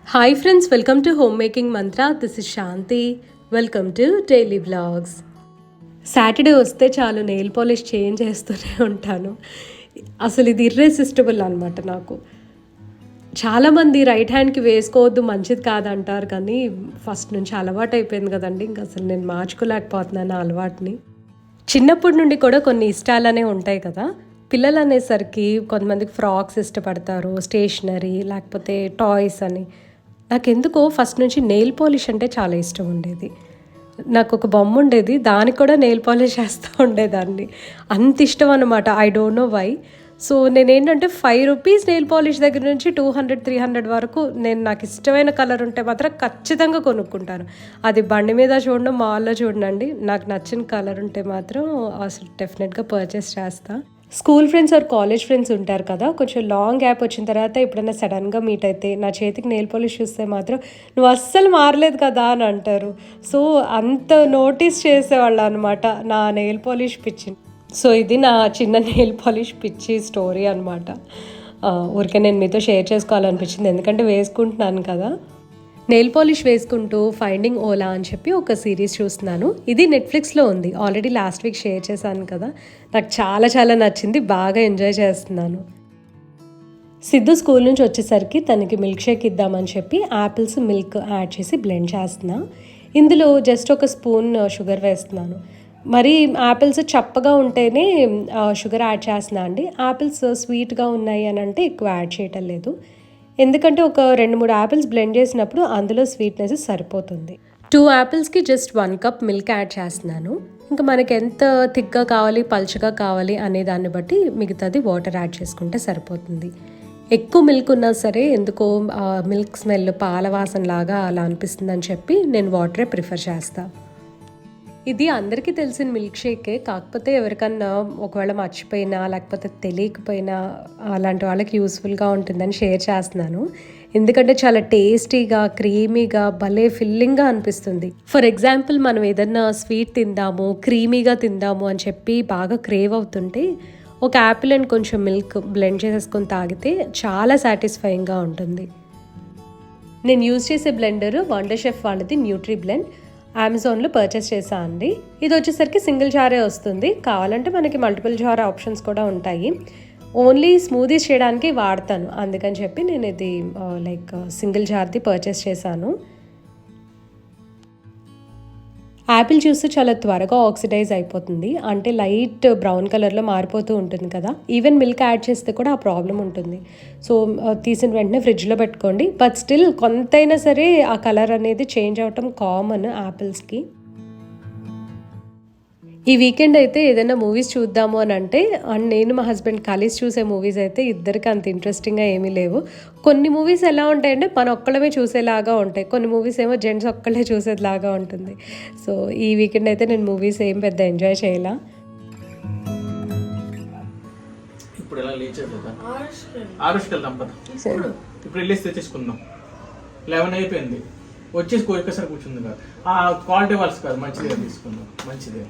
Hi friends, welcome to Homemaking Mantra. This is Shanti. Welcome to Daily Vlogs. Saturday వస్తే చాలు nail polish change చేస్తూనే ఉంటాను. అసలు ఇది ఇర్రెసిస్టబుల్ అనమాట నాకు. చాలామంది రైట్ హ్యాండ్కి వేసుకోవద్దు మంచిది కాదంటారు, కానీ ఫస్ట్ నుంచి అలవాటు అయిపోయింది కదండి. ఇంకా అసలు నేను మార్చుకోలేకపోతున్నాను ఆ అలవాటుని. చిన్నప్పటి నుండి కూడా కొన్ని ఇష్టాలనే ఉంటాయి కదా. పిల్లలు అనేసరికి కొంతమందికి ఫ్రాక్స్ ఇష్టపడతారు, స్టేషనరీ లేకపోతే టాయ్స్ అని. నాకెందుకో ఫస్ట్ నుంచి నెయిల్ పాలిష్ అంటే చాలా ఇష్టం ఉండేది. నాకు ఒక బొమ్మ ఉండేది, దానికి కూడా నెయిల్ పాలిష్ వేస్తూ ఉండేదాన్ని. అంత ఇష్టం అనమాట. I don't know why. So నేనేంటంటే ₹5 నెయిల్ పాలిష్ దగ్గర నుంచి 200-300 వరకు నాకు ఇష్టమైన కలర్ ఉంటే మాత్రం ఖచ్చితంగా కొనుక్కుంటాను. అది బండి మీద చూడడం, మాల్లో చూడండి, నాకు నచ్చిన కలర్ ఉంటే మాత్రం అసలు డెఫినెట్గా పర్చేస్ చేస్తాను. School friends or college friends ఉంటారు కదా, కొంచెం లాంగ్ గ్యాప్ వచ్చిన తర్వాత ఎప్పుడైనా సడన్గా మీట్ అయితే నా చేతికి నెయిల్ పాలిష్ చూస్తే మాత్రం నువ్వు అస్సలు మారలేదు కదా అని అంటారు. సో అంత నోటీస్ చేసేవాళ్ళు అనమాట నా నెయిల్ పాలిష్ పిచ్చిని. సో ఇది నా చిన్న నెయిల్ పాలిష్ పిచ్చి స్టోరీ అనమాట. ఊరికే నేను మీతో షేర్ చేసుకోవాలనిపించింది, ఎందుకంటే వేసుకుంటున్నాను కదా. నెయిల్ పాలిష్ వేసుకుంటూ ఫైండింగ్ ఓలా అని చెప్పి ఒక సిరీస్ చూస్తున్నాను. ఇది నెట్ఫ్లిక్స్లో ఉంది. ఆల్రెడీ లాస్ట్ వీక్ షేర్ చేశాను కదా. నాకు చాలా చాలా నచ్చింది, బాగా ఎంజాయ్ చేస్తున్నాను. సిద్ధు స్కూల్ నుంచి వచ్చేసరికి తనకి మిల్క్ షేక్ ఇద్దామని చెప్పి యాపిల్స్ మిల్క్ యాడ్ చేసి బ్లెండ్ చేస్తున్నా. ఇందులో జస్ట్ ఒక స్పూన్ షుగర్ వేస్తున్నాను. మరి యాపిల్స్ చప్పగా ఉంటేనే షుగర్ యాడ్ చేస్తున్నా అండి. యాపిల్స్ స్వీట్గా ఉన్నాయి అని అంటే ఎక్కువ యాడ్ చేయటం లేదు, ఎందుకంటే ఒక 2-3 యాపిల్స్ బ్లెండ్ చేసినప్పుడు అందులో స్వీట్నెస్ సరిపోతుంది. 2 యాపిల్స్కి జస్ట్ 1 కప్ మిల్క్ యాడ్ చేస్తున్నాను. ఇంకా మనకి ఎంత థిక్గా కావాలి, పల్చగా కావాలి అనే దాన్ని బట్టి మిగతాది వాటర్ యాడ్ చేసుకుంటే సరిపోతుంది. ఎక్కువ మిల్క్ ఉన్నా సరే ఎందుకో మిల్క్ స్మెల్ పాల వాసన లాగా అలా అనిపిస్తుందని చెప్పి నేను వాటరే ప్రిఫర్ చేస్తాను. ఇది అందరికీ తెలిసిన మిల్క్ షేకే, కాకపోతే ఎవరికన్నా ఒకవేళ మర్చిపోయినా లేకపోతే తెలియకపోయినా అలాంటి వాళ్ళకి యూస్ఫుల్గా ఉంటుందని షేర్ చేస్తున్నాను. ఎందుకంటే చాలా టేస్టీగా, క్రీమీగా, భలే ఫిల్లింగ్గా అనిపిస్తుంది. ఫర్ ఎగ్జాంపుల్ మనం ఏదన్నా స్వీట్ తిందాము, క్రీమీగా తిందాము అని చెప్పి బాగా క్రేవ్ అవుతుంటే ఒక యాపిల్ అండ్ కొంచెం మిల్క్ బ్లెండ్ చేసేసుకొని తాగితే చాలా సాటిస్ఫైయింగ్గా ఉంటుంది. నేను యూజ్ చేసే బ్లెండర్ వండర్ షెఫ్ వాళ్ళది న్యూట్రీ బ్లెండ్. అమెజాన్లో పర్చేస్ చేశాను అండి. ఇది వచ్చేసరికి సింగిల్ జారే వస్తుంది. కావాలంటే మనకి మల్టిపుల్ జార్ ఆప్షన్స్ కూడా ఉంటాయి. ఓన్లీ స్మూదీస్ చేయడానికి వాడతాను, అందుకని చెప్పి నేను ఇది సింగిల్ జార్ది పర్చేస్ చేశాను. యాపిల్ జ్యూస్ చాలా త్వరగా ఆక్సిడైజ్ అయిపోతుంది, అంటే లైట్ బ్రౌన్ కలర్లో మారిపోతూ ఉంటుంది కదా. ఈవెన్ మిల్క్ యాడ్ చేస్తే కూడా ఆ ప్రాబ్లం ఉంటుంది. సో తీసిన వెంటనే ఫ్రిడ్జ్లో పెట్టుకోండి. బట్ స్టిల్ కొంతైనా సరే ఆ కలర్ అనేది చేంజ్ అవ్వటం కామన్ యాపిల్స్కి. ఈ వీకెండ్ అయితే ఏదైనా మూవీస్ చూద్దాము అని అంటే, అండ్ నేను మా హస్బెండ్ కలిసి చూసే మూవీస్ అయితే ఇద్దరికి అంత ఇంట్రెస్టింగ్గా ఏమీ లేవు. కొన్ని మూవీస్ ఎలా ఉంటాయంటే మన ఒక్కళ్ళమే చూసేలాగా ఉంటాయి, కొన్ని మూవీస్ ఏమో జెంట్స్ ఒక్కళ్ళే చూసేలాగా ఉంటుంది. సో ఈ వీకెండ్ అయితే నేను మూవీస్ ఏం పెద్ద ఎంజాయ్ చేయలా. ఇప్పుడు ఎలా ఇప్పుడు వెళ్ళేసి తెచ్చేసుకుందాం. 11 అయిపోయింది, వచ్చేసి ఒక్కసారి కూర్చుంది కదా. క్వాలిటీ వాళ్ళస్ కాదు, మంచిదే తీసుకుందాం. మంచిదే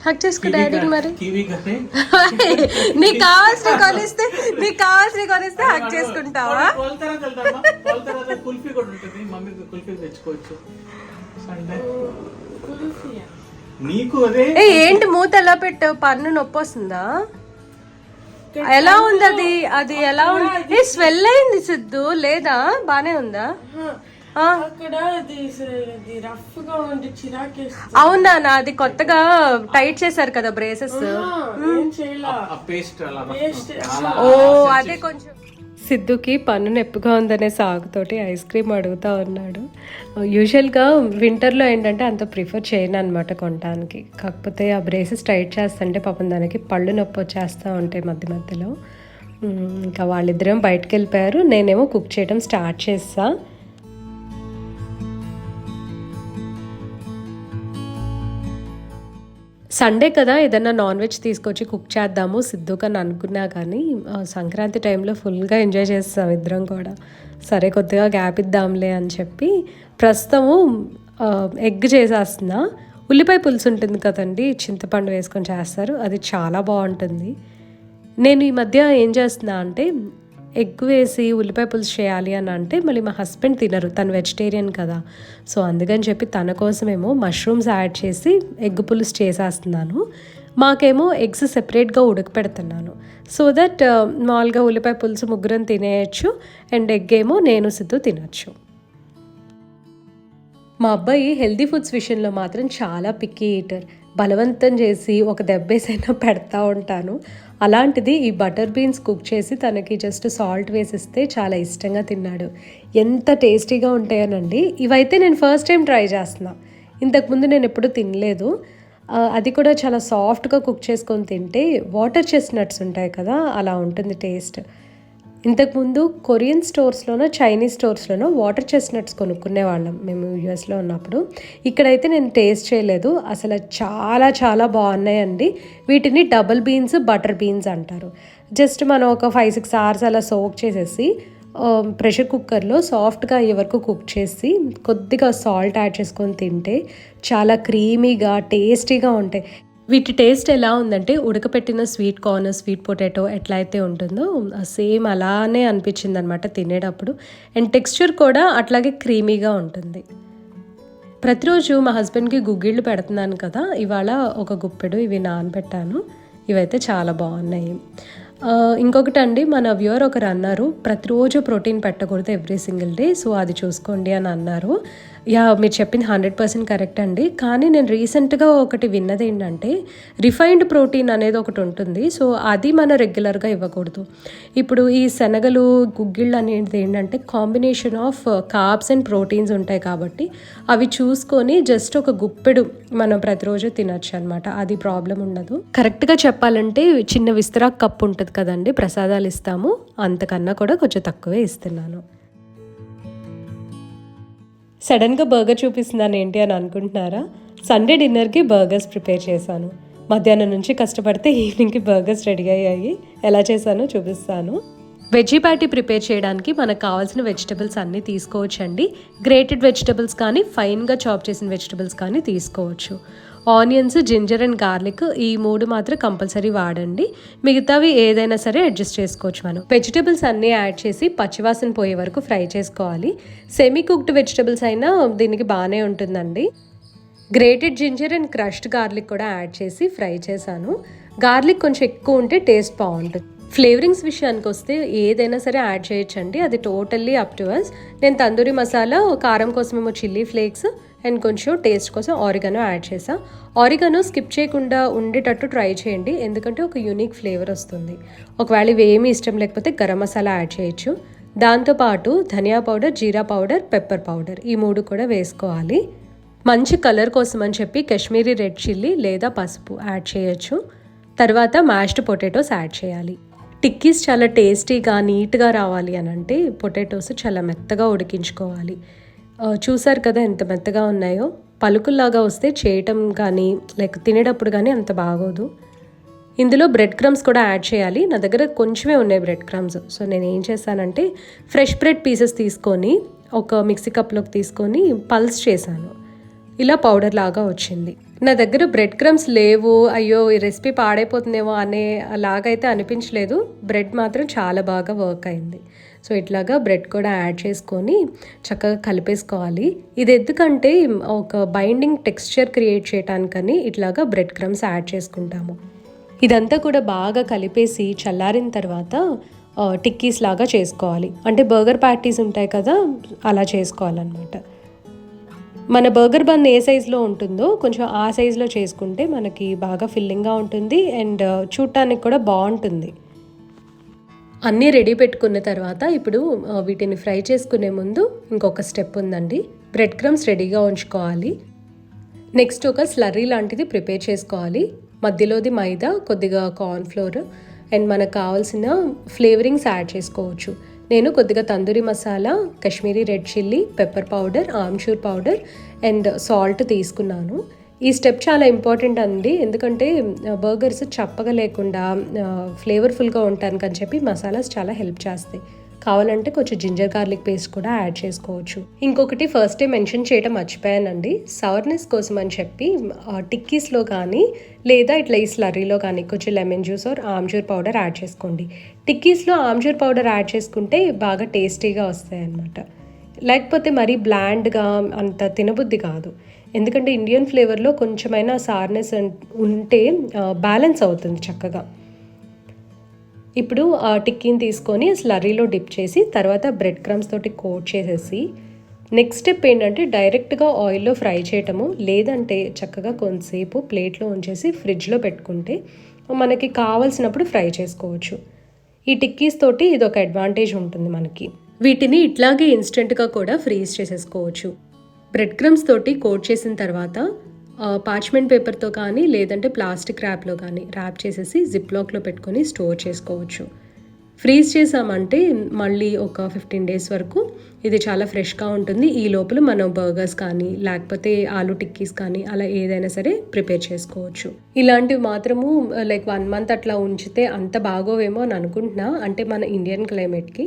హక్ చేసుకో డాడీ. మరి నీకు కావాల్సిన కొనిస్తే హక్ చేసుకుంటావా? కుల్ఫీ కూడా ఉంటుంది, మమ్మీకి కుల్ఫీ తెచ్చుకోవచ్చు. నీకు అదే ఏంటి మూత ఎలా పెట్టావు? పన్ను నొప్పి వస్తుందా? ఎలా ఉంది అది ఎలా ఉంది? స్వెల్ అయింది సిద్ధు, లేదా బానే ఉందా? అవునా, అది కొత్తగా టైట్ చేశారు కదా బ్రేసెస్. ఓ అదే కొంచెం. సిద్ధుకి పన్ను నొప్పిగా ఉందనే సాగుతోటి ఐస్ క్రీమ్ అడుగుతా ఉన్నాడు. యూజువల్గా వింటర్లో ఏంటంటే అంత ప్రిఫర్ చేయను అనమాట కొనడానికి. కాకపోతే ఆ బ్రేసెస్ టైట్ చేస్తుంటే పాపం దానికి పళ్ళు నొప్పి వచ్చేస్తూ ఉంటాయి మధ్య మధ్యలో. ఇంకా వాళ్ళిద్దరేమో బయటకు వెళ్ళిపోయారు, నేనేమో కుక్ చేయడం స్టార్ట్ చేస్తా. సండే కదా, ఏదన్నా నాన్ వెజ్ తీసుకొచ్చి కుక్ చేద్దాము సిద్ధుకని అనుకున్నా, కానీ సంక్రాంతి టైంలో ఫుల్గా ఎంజాయ్ చేస్తాం ఇద్దరం కూడా. సరే కొద్దిగా గ్యాప్ ఇద్దాంలే అని చెప్పి ప్రస్తుతము ఎగ్ చేసేస్తున్నా. ఉల్లిపాయ పులుసు ఉంటుంది కదండి, చింతపండు వేసుకొని చేస్తారు, అది చాలా బాగుంటుంది. నేను ఈ మధ్య ఏం చేస్తున్నా అంటే ఎగ్ వేసి ఉల్లిపాయ పులుసు చేయాలి అని అంటే మళ్ళీ మా హస్బెండ్ తినరు, తను వెజిటేరియన్ కదా. సో అందుకని చెప్పి తన కోసమేమో మష్రూమ్స్ యాడ్ చేసి ఎగ్ పులుసు చేసేస్తున్నాను. మాకేమో ఎగ్స్ సెపరేట్గా ఉడకపెడుతున్నాను. సో దట్ మామూలుగా ఉల్లిపాయ పులుసు ముగ్గురం తినేయచ్చు అండ్ ఎగ్ ఏమో నేను సిద్ధు తినచ్చు. మా అబ్బాయి హెల్దీ ఫుడ్స్ విషయంలో మాత్రం చాలా పిక్కీ ఈటర్. బలవంతం చేసి ఒక దెబ్బేసైనా పెడతా ఉంటాను. అలాంటిది ఈ బటర్ బీన్స్ కుక్ చేసి తనకి జస్ట్ సాల్ట్ వేసిస్తే చాలా ఇష్టంగా తిన్నాడు. ఎంత టేస్టీగా ఉంటాయోనండి. ఇవైతే నేను ఫస్ట్ టైం ట్రై చేస్తున్నా, ఇంతకుముందు నేను ఎప్పుడూ తినలేదు. అది కూడా చాలా సాఫ్ట్గా కుక్ చేసుకొని తింటే వాటర్ చెస్ట్నట్స్ ఉంటాయి కదా, అలా ఉంటుంది టేస్ట్. ఇంతకుముందు కొరియన్ స్టోర్స్లోనో చైనీస్ స్టోర్స్లోనో వాటర్ చెస్ట్నట్స్ కొనుక్కునేవాళ్ళం మేము యూఎస్లో ఉన్నప్పుడు. ఇక్కడైతే నేను టేస్ట్ చేయలేదు, అసలు చాలా చాలా బాగున్నాయండి. వీటిని డబుల్ బీన్స్ బటర్ బీన్స్ అంటారు. జస్ట్ మనం ఒక 5-6 అవర్స్ అలా సోక్ చేసేసి ప్రెషర్ కుక్కర్లో సాఫ్ట్గా అయ్యే వరకు కుక్ చేసి కొద్దిగా సాల్ట్ యాడ్ చేసుకొని తింటే చాలా క్రీమీగా టేస్టీగా ఉంటాయి. వీటి టేస్ట్ ఎలా ఉందంటే ఉడకపెట్టిన స్వీట్ కార్న్, స్వీట్ పొటాటో ఎట్లా అయితే ఉంటుందో సేమ్ అలానే అనిపించింది అనమాట తినేటప్పుడు. అండ్ టెక్స్చర్ కూడా అట్లాగే క్రీమీగా ఉంటుంది. ప్రతిరోజు మా హస్బెండ్కి గుగ్గిళ్ళు పెడుతున్నాను కదా, ఇవాళ ఒక గుప్పెడు ఇవి నానబెట్టాను. ఇవైతే చాలా బాగున్నాయి. ఇంకొకటి అండి, మన వ్యూవర్ ఒకరు అన్నారు ప్రతిరోజు ప్రోటీన్ పెట్టకూడదు ఎవ్రీ సింగిల్ డే, సో అది చూసుకోండి అని అన్నారు. యా, మీరు చెప్పింది 100% కరెక్ట్ అండి. కానీ నేను రీసెంట్గా ఒకటి విన్నది ఏంటంటే రిఫైన్డ్ ప్రోటీన్ అనేది ఒకటి ఉంటుంది. సో అది మనం రెగ్యులర్గా ఇవ్వకూడదు. ఇప్పుడు ఈ శనగలు గుగ్గిళ్ళు అనేది ఏంటంటే combination of carbs and proteins ఉంటాయి కాబట్టి అవి చూసుకొని జస్ట్ ఒక గుప్పెడు మనం ప్రతిరోజు తినచ్చు అనమాట. అది ప్రాబ్లం ఉండదు. కరెక్ట్గా చెప్పాలంటే చిన్న విస్తరాకు కప్పు ఉంటుంది కదండి, ప్రసాదాలు ఇస్తాము, అంతకన్నా కూడా కొంచెం తక్కువే ఇస్తున్నాను. సడన్గా బర్గర్ చూపిస్తున్నాను ఏంటి అని అనుకుంటున్నారా? సండే డిన్నర్కి బర్గర్స్ ప్రిపేర్ చేశాను. మధ్యాహ్నం నుంచి కష్టపడితే ఈవినింగ్కి బర్గర్స్ రెడీ అయ్యాయి. ఎలా చేశానో చూపిస్తాను. వెజ్జీ ప్యాటీ ప్రిపేర్ చేయడానికి మనకు కావాల్సిన వెజిటబుల్స్ అన్నీ తీసుకోవచ్చండి. గ్రేటెడ్ వెజిటబుల్స్ కానీ ఫైన్గా చాప్ చేసిన వెజిటబుల్స్ కానీ తీసుకోవచ్చు. ఆనియన్స్, జింజర్ అండ్ గార్లిక్ ఈ 3 మాత్రం కంపల్సరీ వాడండి. మిగతావి ఏదైనా సరే అడ్జస్ట్ చేసుకోవచ్చు. మనం వెజిటబుల్స్ అన్నీ యాడ్ చేసి పచ్చివాసన పోయే వరకు ఫ్రై చేసుకోవాలి. సెమీ కుక్డ్ వెజిటబుల్స్ అయినా దీనికి బాగానే ఉంటుందండి. Grated ginger and crushed garlic కూడా యాడ్ చేసి ఫ్రై చేశాను. గార్లిక్ కొంచెం ఎక్కువ ఉంటే టేస్ట్ బాగుంటుంది. ఫ్లేవరింగ్స్ విషయానికి వస్తే ఏదైనా సరే యాడ్ చేయొచ్చండి, అది టోటల్లీ అప్ టు అస్. నేను తందూరి మసాలా, కారం కోసమేమో చిల్లీ ఫ్లేక్స్ అండ్ కొంచెం టేస్ట్ కోసం ఆరిగానో యాడ్ చేసా. ఆరిగానో స్కిప్ చేయకుండా ఉండేటట్టు ట్రై చేయండి, ఎందుకంటే ఒక యూనిక్ ఫ్లేవర్ వస్తుంది. ఒకవేళ ఇవేమీ ఇష్టం లేకపోతే గరం మసాలా యాడ్ చేయొచ్చు. దాంతోపాటు ధనియా పౌడర్, జీరా పౌడర్, పెప్పర్ పౌడర్ ఈ 3 కూడా వేసుకోవాలి. మంచి కలర్ కోసం అని చెప్పి కాశ్మీరీ రెడ్ చిల్లీ లేదా పసుపు యాడ్ చేయొచ్చు. తర్వాత మ్యాష్డ్ పొటాటోస్ యాడ్ చేయాలి. టిక్కీస్ చాలా టేస్టీగా నీట్గా రావాలి అని అంటే పొటాటోస్ చాలా మెత్తగా ఉడికించుకోవాలి. చూసారు కదా ఎంత మెత్తగా ఉన్నాయో. పలుకుల్లాగా వస్తే చేయటం కానీ లైక్ తినేటప్పుడు కానీ అంత బాగోదు. ఇందులో బ్రెడ్ క్రమ్స్ కూడా యాడ్ చేయాలి. నా దగ్గర కొంచెమే ఉన్నాయి బ్రెడ్ క్రమ్స్. సో నేను ఏం చేశానంటే ఫ్రెష్ బ్రెడ్ పీసెస్ తీసుకొని ఒక మిక్సీ కప్లోకి తీసుకొని పల్స్ చేశాను. ఇలా పౌడర్ లాగా వచ్చింది. నా దగ్గర బ్రెడ్ క్రమ్స్ లేవు, అయ్యో ఈ రెసిపీ పాడైపోతుందేమో అనే లాగైతే అనిపించలేదు. బ్రెడ్ మాత్రం చాలా బాగా వర్క్ అయింది. సో ఇట్లాగా బ్రెడ్ కూడా యాడ్ చేసుకొని చక్కగా కలిపేసుకోవాలి. ఇది ఎందుకంటే ఒక బైండింగ్ టెక్స్చర్ క్రియేట్ చేయడానికని ఇట్లాగా బ్రెడ్ క్రమ్స్ యాడ్ చేసుకుంటాము. ఇదంతా కూడా బాగా కలిపేసి చల్లారిన తర్వాత టిక్కీస్ లాగా చేసుకోవాలి. అంటే బర్గర్ ప్యాటీస్ ఉంటాయి కదా, అలా చేసుకోవాలన్నమాట. మన బర్గర్ బన్ ఏ సైజులో ఉంటుందో కొంచెం ఆ సైజులో చేసుకుంటే మనకి బాగా ఫిల్లింగ్గా ఉంటుంది అండ్ చూడటానికి కూడా బాగుంటుంది. అన్నీ రెడీ పెట్టుకున్న తర్వాత ఇప్పుడు వీటిని ఫ్రై చేసుకునే ముందు ఇంకొక స్టెప్ ఉందండి. బ్రెడ్ క్రమ్స్ రెడీగా ఉంచుకోవాలి. నెక్స్ట్ ఒక స్లర్రీ లాంటిది ప్రిపేర్ చేసుకోవాలి. మధ్యలోది మైదా, కొద్దిగా కార్న్ఫ్లోర్ అండ్ మనకు కావాల్సిన ఫ్లేవరింగ్స్ యాడ్ చేసుకోవచ్చు. నేను కొద్దిగా tandoori masala, Kashmiri red chilli, pepper powder, amchur powder and salt తీసుకున్నాను. ఈ స్టెప్ చాలా ఇంపార్టెంట్ అండి, ఎందుకంటే బర్గర్స్ చప్పగా లేకుండా ఫ్లేవర్ఫుల్గా ఉండటానికి అని చెప్పి మసాలాస్ చాలా హెల్ప్ చేస్తాయి. కావాలంటే కొంచెం జింజర్ గార్లిక్ పేస్ట్ కూడా యాడ్ చేసుకోవచ్చు. ఇంకొకటి ఫస్ట్ మెన్షన్ చేయడం మర్చిపోయానండి, సవర్నెస్ కోసం అని చెప్పి టిక్కీస్లో కానీ లేదా ఇట్లా ఈ స్లర్రీలో కానీ కొంచెం lemon juice or amchur powder add చేసుకోండి. టిక్కీస్లో ఆమ్చూర్ పౌడర్ యాడ్ చేసుకుంటే బాగా టేస్టీగా వస్తాయి అన్నమాట. లేకపోతే మరీ బ్లాండ్గా అంత తినబుద్ధి కాదు. ఎందుకంటే ఇండియన్ ఫ్లేవర్లో కొంచెమైనా సార్నెస్ ఉంటే బ్యాలెన్స్ అవుతుంది చక్కగా. ఇప్పుడు టిక్కీని తీసుకొని స్లర్రీలో డిప్ చేసి తర్వాత బ్రెడ్ క్రమ్స్ తోటి కోట్ చేసేసి నెక్స్ట్ స్టెప్ ఏంటంటే డైరెక్ట్గా ఆయిల్లో ఫ్రై చేయటము, లేదంటే చక్కగా కొంతసేపు ప్లేట్లో ఉంచేసి ఫ్రిడ్జ్లో పెట్టుకుంటే మనకి కావాల్సినప్పుడు ఫ్రై చేసుకోవచ్చు. ఈ టిక్కీస్ తోటి ఇది ఒక అడ్వాంటేజ్ ఉంటుంది మనకి. వీటిని ఇట్లాగే ఇన్స్టెంట్గా కూడా ఫ్రీజ్ చేసేసుకోవచ్చు. బ్రెడ్ క్రమ్స్ తోటి కోట్ చేసిన తర్వాత పార్చ్మెంట్ పేపర్తో కానీ లేదంటే ప్లాస్టిక్ ర్యాప్లో కానీ ర్యాప్ చేసేసి జిప్లాక్లో పెట్టుకొని స్టోర్ చేసుకోవచ్చు. ఫ్రీజ్ చేసామంటే మళ్ళీ ఒక 15 days వరకు ఇది చాలా ఫ్రెష్గా ఉంటుంది. ఈ లోపల మనం బర్గర్స్ కానీ లేకపోతే ఆలూ టిక్కీస్ కానీ అలా ఏదైనా సరే ప్రిపేర్ చేసుకోవచ్చు. ఇలాంటివి మాత్రము లైక్ 1 month అట్లా ఉంచితే అంత బాగోవేమో అని అనుకుంటున్నా. అంటే మన ఇండియన్ క్లైమేట్కి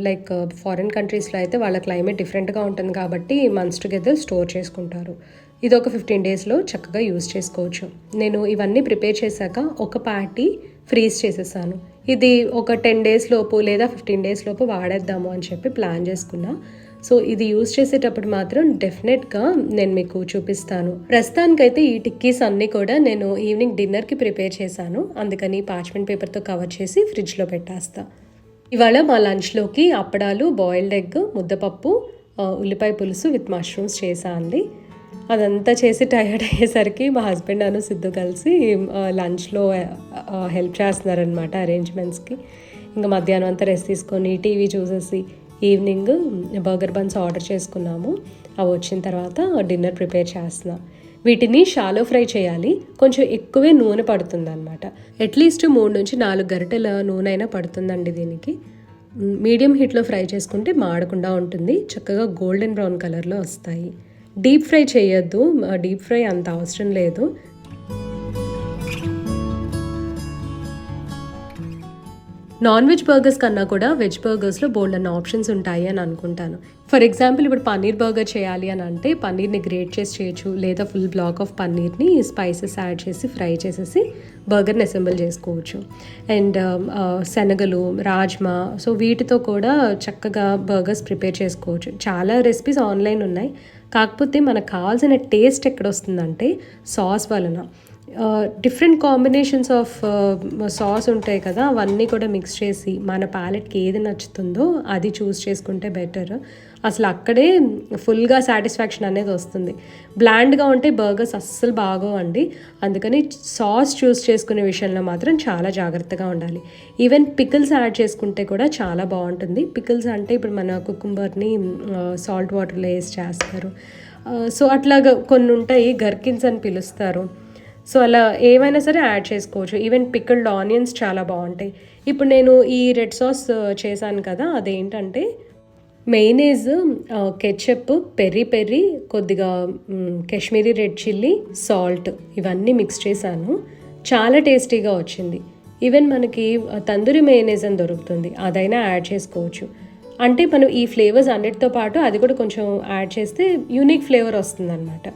లైక్ ఫారిన్ కంట్రీస్లో అయితే వాళ్ళ క్లైమేట్ డిఫరెంట్గా ఉంటుంది కాబట్టి మంత్స్ టుగెదర్ స్టోర్ చేసుకుంటారు. ఇది ఒక 15 daysలో చక్కగా యూజ్ చేసుకోవచ్చు. నేను ఇవన్నీ ప్రిపేర్ చేశాక ఒక ప్యాటీ ఫ్రీజ్ చేసేసాను. ఇది ఒక 10 days లోపు లేదా 15 days లోపు వాడేద్దాము అని చెప్పి ప్లాన్ చేసుకున్నా. సో ఇది యూజ్ చేసేటప్పుడు మాత్రం డెఫినెట్గా నేను మీకు చూపిస్తాను. ప్రస్తుతానికైతే ఈ టిక్కీస్ అన్నీ కూడా నేను ఈవినింగ్ డిన్నర్కి ప్రిపేర్ చేశాను. అందుకని పార్చ్మెంట్ పేపర్తో కవర్ చేసి ఫ్రిడ్జ్లో పెట్టేస్తా. ఇవాళ మా లంచ్లోకి అప్పడాలు, బాయిల్డ్ ఎగ్, ముద్దపప్పు, ఉల్లిపాయ పులుసు విత్ మష్రూమ్స్ చేసా అండి. అదంతా చేసి టైర్డ్ అయ్యేసరికి మా హస్బెండ్ అను సిద్ధు కలిసి లంచ్లో హెల్ప్ చేస్తున్నారనమాట అరేంజ్మెంట్స్కి. ఇంకా మధ్యాహ్నం అంతా రెస్ట్ తీసుకొని టీవీ చూసేసి ఈవినింగ్ బర్గర్ బన్స్ ఆర్డర్ చేసుకున్నాము. అవి వచ్చిన తర్వాత డిన్నర్ ప్రిపేర్ చేస్తున్నాం. వీటిని షాలో ఫ్రై చేయాలి. కొంచెం ఎక్కువే నూనె పడుతుంది అనమాట. అట్లీస్ట్ 3 నుంచి 4 గరిటెల నూనె అయినా పడుతుందండి దీనికి. మీడియం హీట్లో ఫ్రై చేసుకుంటే మాడకుండా ఉంటుంది. చక్కగా గోల్డెన్ బ్రౌన్ కలర్లో వస్తాయి. డీప్ ఫ్రై చేయొద్దు, డీప్ ఫ్రై అంత అవసరం లేదు. నాన్ వెజ్ బర్గర్స్ కన్నా కూడా వెజ్ బర్గర్స్లో బోల్డన్ ఆప్షన్స్ ఉంటాయి అని అనుకుంటాను. ఫర్ ఎగ్జాంపుల్ ఇప్పుడు పన్నీర్ బర్గర్ చేయాలి అని అంటే పన్నీర్ని గ్రేట్ చేసి చేయొచ్చు, లేదా ఫుల్ బ్లాక్ ఆఫ్ పన్నీర్ని స్పైసెస్ యాడ్ చేసి ఫ్రై చేసేసి బర్గర్ని అసెంబుల్ చేసుకోవచ్చు. అండ్ శనగలు, రాజ్మా, సో వీటితో కూడా చక్కగా బర్గర్స్ ప్రిపేర్ చేసుకోవచ్చు. చాలా రెసిపీస్ ఆన్లైన్ ఉన్నాయి. కాకపోతే మనకు కావాల్సిన టేస్ట్ ఎక్కడ వస్తుందంటే సాస్ వలన. డిఫరెంట్ కాంబినేషన్స్ ఆఫ్ సాస్ ఉంటాయి కదా, అవన్నీ కూడా మిక్స్ చేసి మన ప్యాలెట్కి ఏది నచ్చుతుందో అది చూస్ చేసుకుంటే బెటర్. అసలు అక్కడే ఫుల్గా సాటిస్ఫాక్షన్ అనేది వస్తుంది. బ్లాండ్గా ఉంటే బర్గర్స్ అస్సలు బాగోవండి. అందుకని సాస్ చూస్ చేసుకునే విషయంలో మాత్రం చాలా జాగ్రత్తగా ఉండాలి. ఈవెన్ పికిల్స్ యాడ్ చేసుకుంటే కూడా చాలా బాగుంటుంది. పికిల్స్ అంటే ఇప్పుడు మన కుకుంబర్ని సాల్ట్ వాటర్లో వేసి చేస్తారు. సో అట్లాగా కొన్ని ఉంటాయి, గర్కిన్స్ అని పిలుస్తారు. సో అలా ఏమైనా సరే యాడ్ చేసుకోవచ్చు. ఈవెన్ పికిల్డ్ ఆనియన్స్ చాలా బాగుంటాయి. ఇప్పుడు నేను ఈ రెడ్ సాస్ చేశాను కదా, అదేంటంటే మెయినేజ్, కెచప్, పెరి కొద్దిగా కాశ్మీరీ రెడ్ చిల్లీ, సాల్ట్ ఇవన్నీ మిక్స్ చేశాను. చాలా టేస్టీగా వచ్చింది. ఈవెన్ మనకి తందూరి మెయినేజ్ అని దొరుకుతుంది, అదైనా యాడ్ చేసుకోవచ్చు. అంటే మనం ఈ ఫ్లేవర్స్ అన్నిటితో పాటు అది కూడా కొంచెం యాడ్ చేస్తే యూనిక్ ఫ్లేవర్ వస్తుంది అనమాట.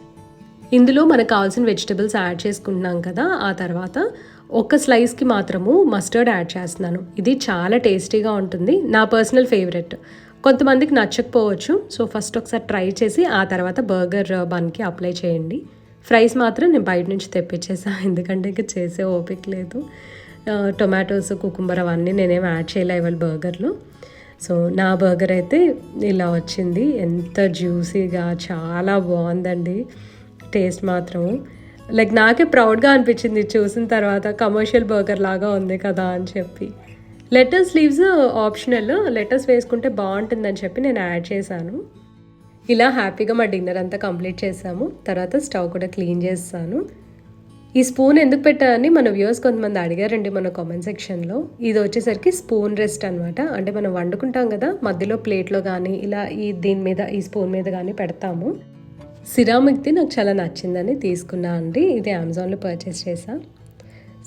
ఇందులో మనకు కావాల్సిన వెజిటబుల్స్ యాడ్ చేసుకుంటున్నాం కదా, ఆ తర్వాత ఒక స్లైస్కి మాత్రము మస్టర్డ్ యాడ్ చేస్తున్నాను. ఇది చాలా టేస్టీగా ఉంటుంది, నా పర్సనల్ ఫేవరెట్. కొంతమందికి నచ్చకపోవచ్చు. సో ఫస్ట్ ఒకసారి ట్రై చేసి ఆ తర్వాత బర్గర్ బన్కి అప్లై చేయండి. ఫ్రైస్ మాత్రం నేను బయట నుంచి తెప్పించేసాను, ఎందుకంటే ఇంకా చేసే ఓపిక లేదు. టొమాటోస్, కుకుంబర్ అవన్నీ నేనేం యాడ్ చేయలే ఇవాళ బర్గర్లో. సో నా బర్గర్ అయితే ఇలా వచ్చింది. ఎంత జ్యూసీగా, చాలా బాగుందండి టేస్ట్ మాత్రం. లైక్ నాకే ప్రౌడ్గా అనిపించింది చూసిన తర్వాత, కమర్షియల్ బర్గర్ లాగా ఉంది కదా అని చెప్పి. లెటర్స్ లీవ్స్ ఆప్షనల్, లెటర్స్ వేసుకుంటే బాగుంటుందని చెప్పి నేను యాడ్ చేశాను. ఇలా హ్యాపీగా మా డిన్నర్ అంతా కంప్లీట్ చేసాము. తర్వాత స్టవ్ కూడా క్లీన్ చేస్తాను. ఈ స్పూన్ ఎందుకు పెట్టాలని మన వ్యూవర్స్ కొంతమంది అడిగారండి మన కామెంట్ సెక్షన్లో. ఇది వచ్చేసరికి స్పూన్ రెస్ట్ అనమాట. అంటే మనం వండుకుంటాం కదా, మధ్యలో ప్లేట్లో కానీ ఇలా దీని మీద ఈ స్పూన్ మీద కానీ పెడతాము. సిరామిక్ది నాకు చాలా నచ్చిందని తీసుకున్నా అండి. ఇది అమెజాన్లో పర్చేస్ చేసా.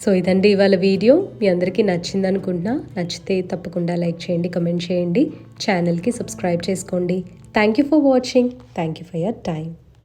సో ఇదండి ఇవాళ వీడియో. మీ అందరికీ నచ్చింది అనుకుంటున్నా. నచ్చితే తప్పకుండా లైక్ చేయండి, కమెంట్ చేయండి, ఛానల్కి సబ్స్క్రైబ్ చేసుకోండి. Thank you for watching. Thank you for your time.